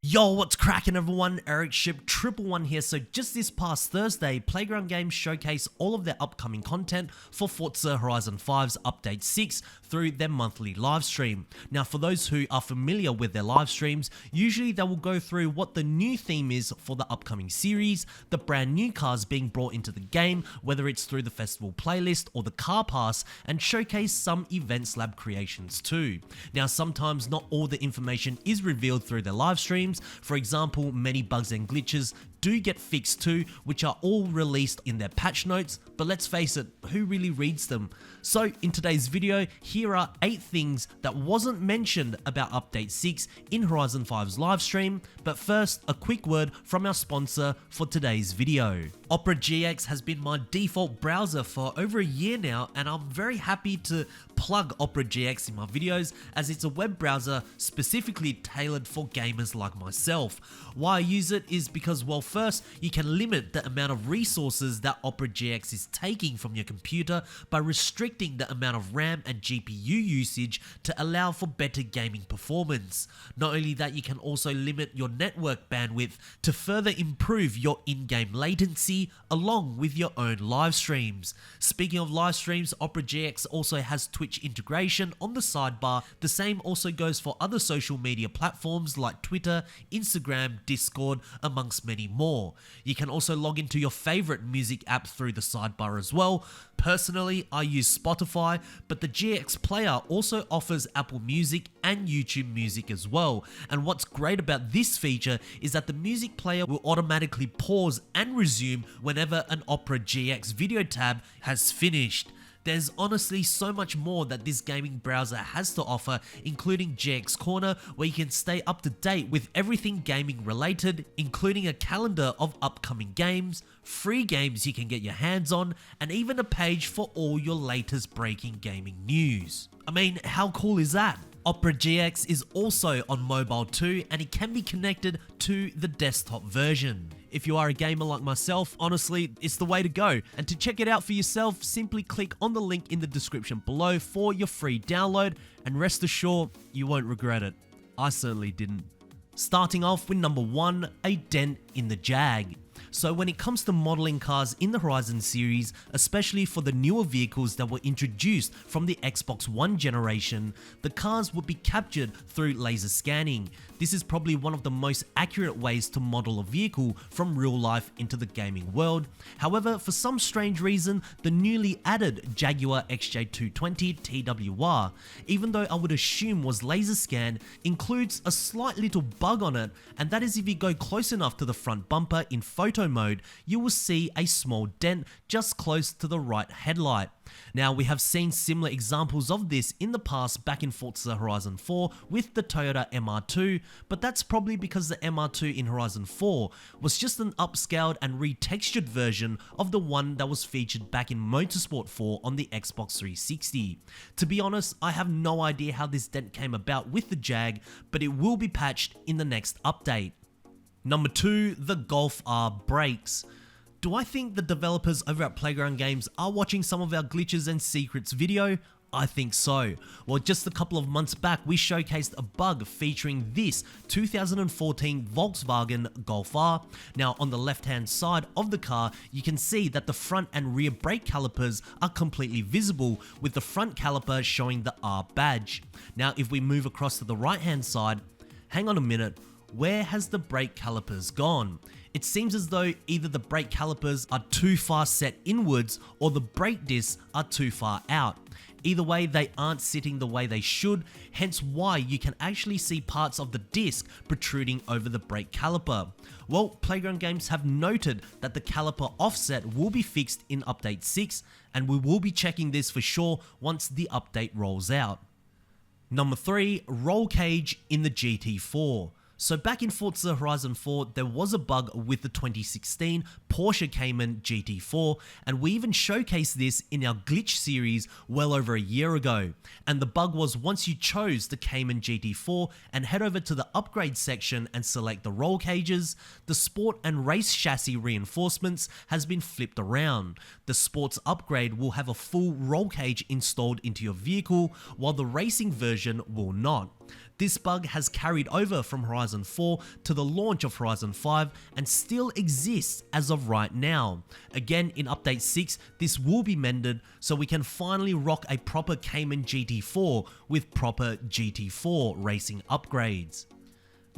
Yo, what's cracking everyone? Ericship 111 here. So just this past Thursday, Playground Games showcased all of their upcoming content for Forza Horizon 5's Update 6 through their monthly live stream. Now for those who are familiar with their live streams, usually they will go through what the new theme is for the upcoming series, the brand new cars being brought into the game, whether it's through the festival playlist or the car pass, and showcase some Events Lab creations too. Now sometimes not all the information is revealed through their live streams. For example, many bugs and glitches do get fixed too, which are all released in their patch notes, but let's face it, who really reads them? So in today's video, here are 8 things that wasn't mentioned about Update 6 in Horizon 5's live stream, but first, a quick word from our sponsor for today's video. Opera GX has been my default browser for over a year now, and I'm very happy to plug Opera GX in my videos as it's a web browser specifically tailored for gamers like myself. Why I use it is because, well, first, you can limit the amount of resources that Opera GX is taking from your computer by restricting the amount of RAM and GPU usage to allow for better gaming performance. Not only that, you can also limit your network bandwidth to further improve your in-game latency along with your own live streams. Speaking of live streams, Opera GX also has Twitch integration on the sidebar. The same also goes for other social media platforms like Twitter, Instagram, Discord, amongst many more. You can also log into your favorite music app through the sidebar as well. Personally, I use Spotify, but the GX player also offers Apple Music and YouTube Music as well. And what's great about this feature is that the music player will automatically pause and resume whenever an Opera GX video tab has finished. There's honestly so much more that this gaming browser has to offer, including GX Corner, where you can stay up to date with everything gaming related, including a calendar of upcoming games, free games you can get your hands on, and even a page for all your latest breaking gaming news. I mean, how cool is that? Opera GX is also on mobile too, and it can be connected to the desktop version. If you are a gamer like myself, honestly, it's the way to go. And to check it out for yourself, simply click on the link in the description below for your free download, and rest assured, you won't regret it. I certainly didn't. Starting off with number 1, a dent in the Jag. So when it comes to modeling cars in the Horizon series, especially for the newer vehicles that were introduced from the Xbox One generation, the cars would be captured through laser scanning. This is probably one of the most accurate ways to model a vehicle from real life into the gaming world. However, for some strange reason, the newly added Jaguar XJ220 TWR, even though I would assume was laser scanned, includes a slight little bug on it, and that is if you go close enough to the front bumper in photo mode, you will see a small dent just close to the right headlight. Now, we have seen similar examples of this in the past back in Forza Horizon 4 with the Toyota MR2, but that's probably because the MR2 in Horizon 4 was just an upscaled and retextured version of the one that was featured back in Motorsport 4 on the Xbox 360. To be honest, I have no idea how this dent came about with the Jag, but it will be patched in the next update. Number 2, the Golf R brakes. Do I think the developers over at Playground Games are watching some of our glitches and secrets video? I think so. Well, just a couple of months back, we showcased a bug featuring this 2014 Volkswagen Golf R. Now, on the left-hand side of the car, you can see that the front and rear brake calipers are completely visible, with the front caliper showing the R badge. Now, if we move across to the right-hand side, hang on a minute, where has the brake calipers gone? It seems as though either the brake calipers are too far set inwards or the brake discs are too far out. Either way, they aren't sitting the way they should, hence why you can actually see parts of the disc protruding over the brake caliper. Well, Playground Games have noted that the caliper offset will be fixed in Update 6, and we will be checking this for sure once the update rolls out. Number 3, roll cage in the GT4. So back in Forza Horizon 4, there was a bug with the 2016 Porsche Cayman GT4, and we even showcased this in our glitch series well over a year ago. And the bug was, once you chose the Cayman GT4 and head over to the upgrade section and select the roll cages, the sport and race chassis reinforcements has been flipped around. The sports upgrade will have a full roll cage installed into your vehicle, while the racing version will not. This bug has carried over from Horizon 4 to the launch of Horizon 5 and still exists as of right now. Again, in Update 6, this will be mended so we can finally rock a proper Cayman GT4 with proper GT4 racing upgrades.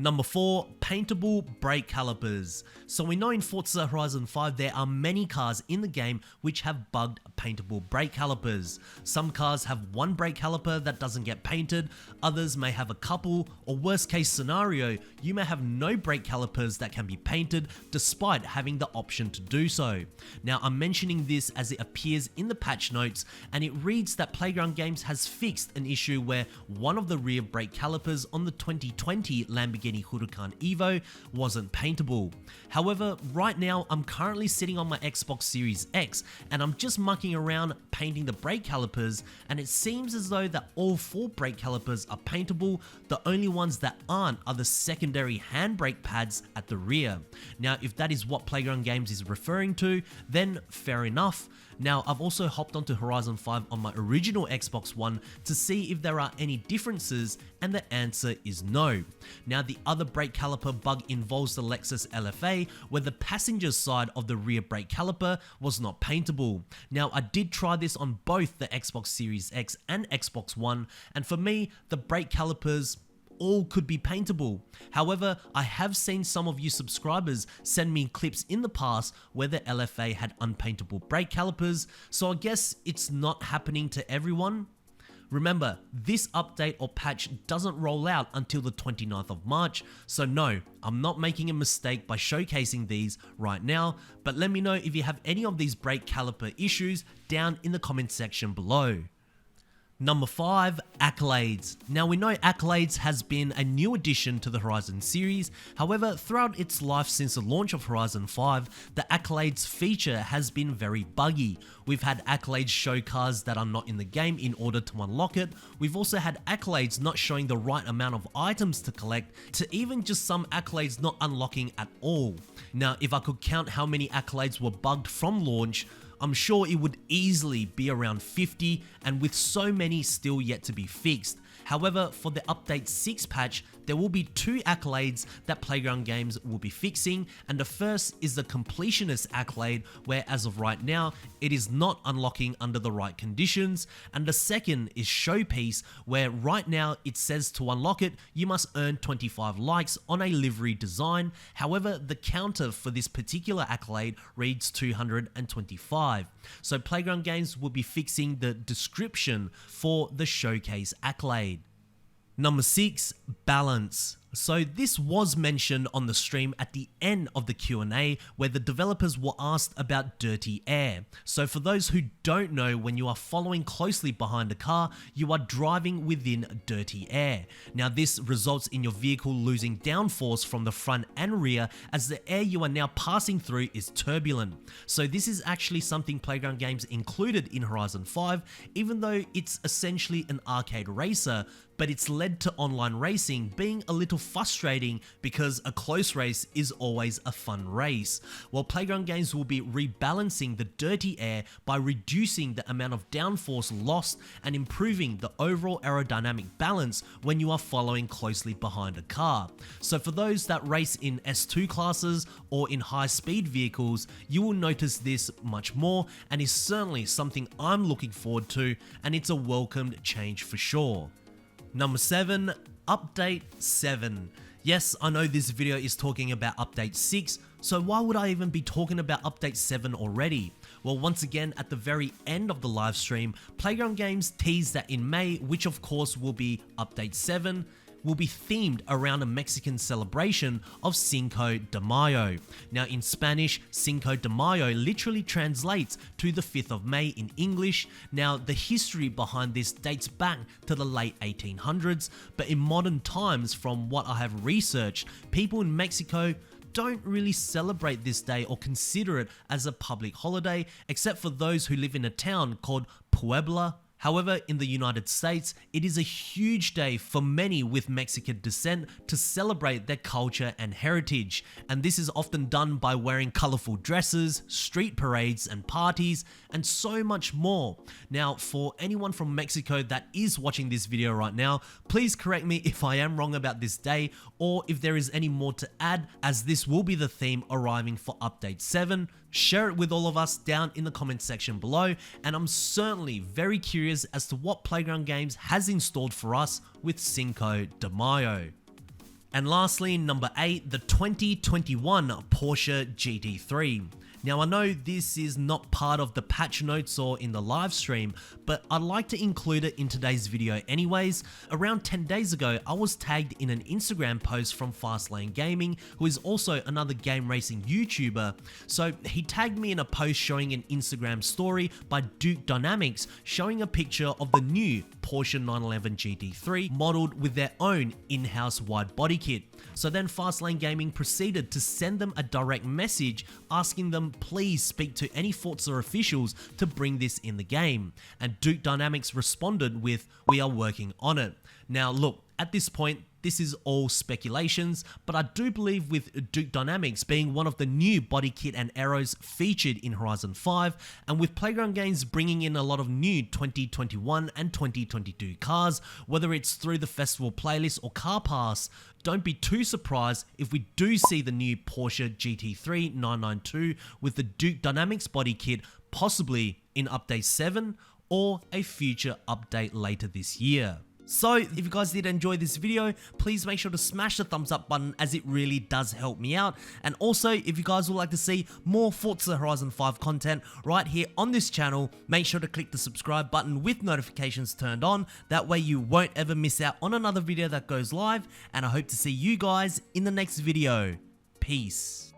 Number 4, Paintable brake calipers. So we know in Forza Horizon 5 there are many cars in the game which have bugged paintable brake calipers. Some cars have one brake caliper that doesn't get painted, others may have a couple, or worst case scenario, you may have no brake calipers that can be painted despite having the option to do so. Now I'm mentioning this as it appears in the patch notes, and it reads that Playground Games has fixed an issue where one of the rear brake calipers on the 2020 Lamborghini Huracan Evo wasn't paintable. However, right now I'm currently sitting on my Xbox Series X and I'm just mucking around painting the brake calipers, and it seems as though that all 4 brake calipers are paintable. The only ones that aren't are the secondary handbrake pads at the rear. Now if that is what Playground Games is referring to, then fair enough. Now I've also hopped onto Horizon 5 on my original Xbox One to see if there are any differences, and the answer is no. Now the other brake caliper bug involves the Lexus LFA, where the passenger side of the rear brake caliper was not paintable. Now I did try this on both the Xbox Series X and Xbox One, and for me the brake calipers all could be paintable. However, I have seen some of you subscribers send me clips in the past where the LFA had unpaintable brake calipers, so I guess it's not happening to everyone. Remember, this update or patch doesn't roll out until the 29th of March, so no, I'm not making a mistake by showcasing these right now, but let me know if you have any of these brake caliper issues down in the comment section below. Number 5, Accolades. Now we know Accolades has been a new addition to the Horizon series, however throughout its life since the launch of Horizon 5, the Accolades feature has been very buggy. We've had Accolades show cars that are not in the game in order to unlock it, we've also had Accolades not showing the right amount of items to collect, to even just some Accolades not unlocking at all. Now if I could count how many Accolades were bugged from launch, I'm sure it would easily be around 50, and with so many still yet to be fixed. However, for the Update 6 patch, there will be 2 accolades that Playground Games will be fixing, and the first is the Completionist accolade, where as of right now, it is not unlocking under the right conditions, and the second is Showpiece, where right now it says to unlock it, you must earn 25 likes on a livery design. However, the counter for this particular accolade reads 225. So Playground Games will be fixing the description for the Showcase accolade. Number 6, balance. So this was mentioned on the stream at the end of the Q&A, where the developers were asked about dirty air. So for those who don't know, when you are following closely behind a car, you are driving within dirty air. Now this results in your vehicle losing downforce from the front and rear, as the air you are now passing through is turbulent. So this is actually something Playground Games included in Horizon 5, even though it's essentially an arcade racer, but it's led to online racing being a little frustrating because a close race is always a fun race. Well, Playground Games will be rebalancing the dirty air by reducing the amount of downforce lost and improving the overall aerodynamic balance when you are following closely behind a car. So for those that race in S2 classes or in high speed vehicles, you will notice this much more, and is certainly something I'm looking forward to, and it's a welcomed change for sure. Number 7, Update 7. Yes, I know this video is talking about Update 6, so why would I even be talking about Update 7 already? Well, once again, at the very end of the live stream, Playground Games teased that in May, which of course will be Update 7, will be themed around a Mexican celebration of Cinco de Mayo. Now in Spanish, Cinco de Mayo literally translates to the 5th of May in English. Now the history behind this dates back to the late 1800s, but in modern times, from what I have researched, people in Mexico don't really celebrate this day or consider it as a public holiday, except for those who live in a town called Puebla, However, in the United States, it is a huge day for many with Mexican descent to celebrate their culture and heritage, and this is often done by wearing colorful dresses, street parades and parties, and so much more. Now, for anyone from Mexico that is watching this video right now, please correct me if I am wrong about this day, or if there is any more to add, as this will be the theme arriving for Update 7. Share it with all of us down in the comment section below, and I'm certainly very curious as to what Playground Games has installed for us with Cinco de Mayo. And lastly, number 8, the 2021 Porsche GT3. Now I know this is not part of the patch notes or in the live stream, but I'd like to include it in today's video anyways. Around 10 days ago, I was tagged in an Instagram post from Fastlane Gaming, who is also another game racing YouTuber. So he tagged me in a post showing an Instagram story by Duke Dynamics showing a picture of the new Porsche 911 GT3 modeled with their own in-house wide body kit. So then Fastlane Gaming proceeded to send them a direct message asking them please speak to any Forza officials to bring this in the game, and Duke Dynamics responded with, "We are working on it." Now look, at this point this is all speculations, but I do believe with Duke Dynamics being one of the new body kit and aeros featured in Horizon 5, and with Playground Games bringing in a lot of new 2021 and 2022 cars, whether it's through the festival playlist or car pass, don't be too surprised if we do see the new Porsche GT3 992 with the Duke Dynamics body kit possibly in Update 7 or a future update later this year. So if you guys did enjoy this video, please make sure to smash the thumbs up button as it really does help me out. And also, if you guys would like to see more Forza Horizon 5 content right here on this channel, make sure to click the subscribe button with notifications turned on. That way you won't ever miss out on another video that goes live. And I hope to see you guys in the next video. Peace.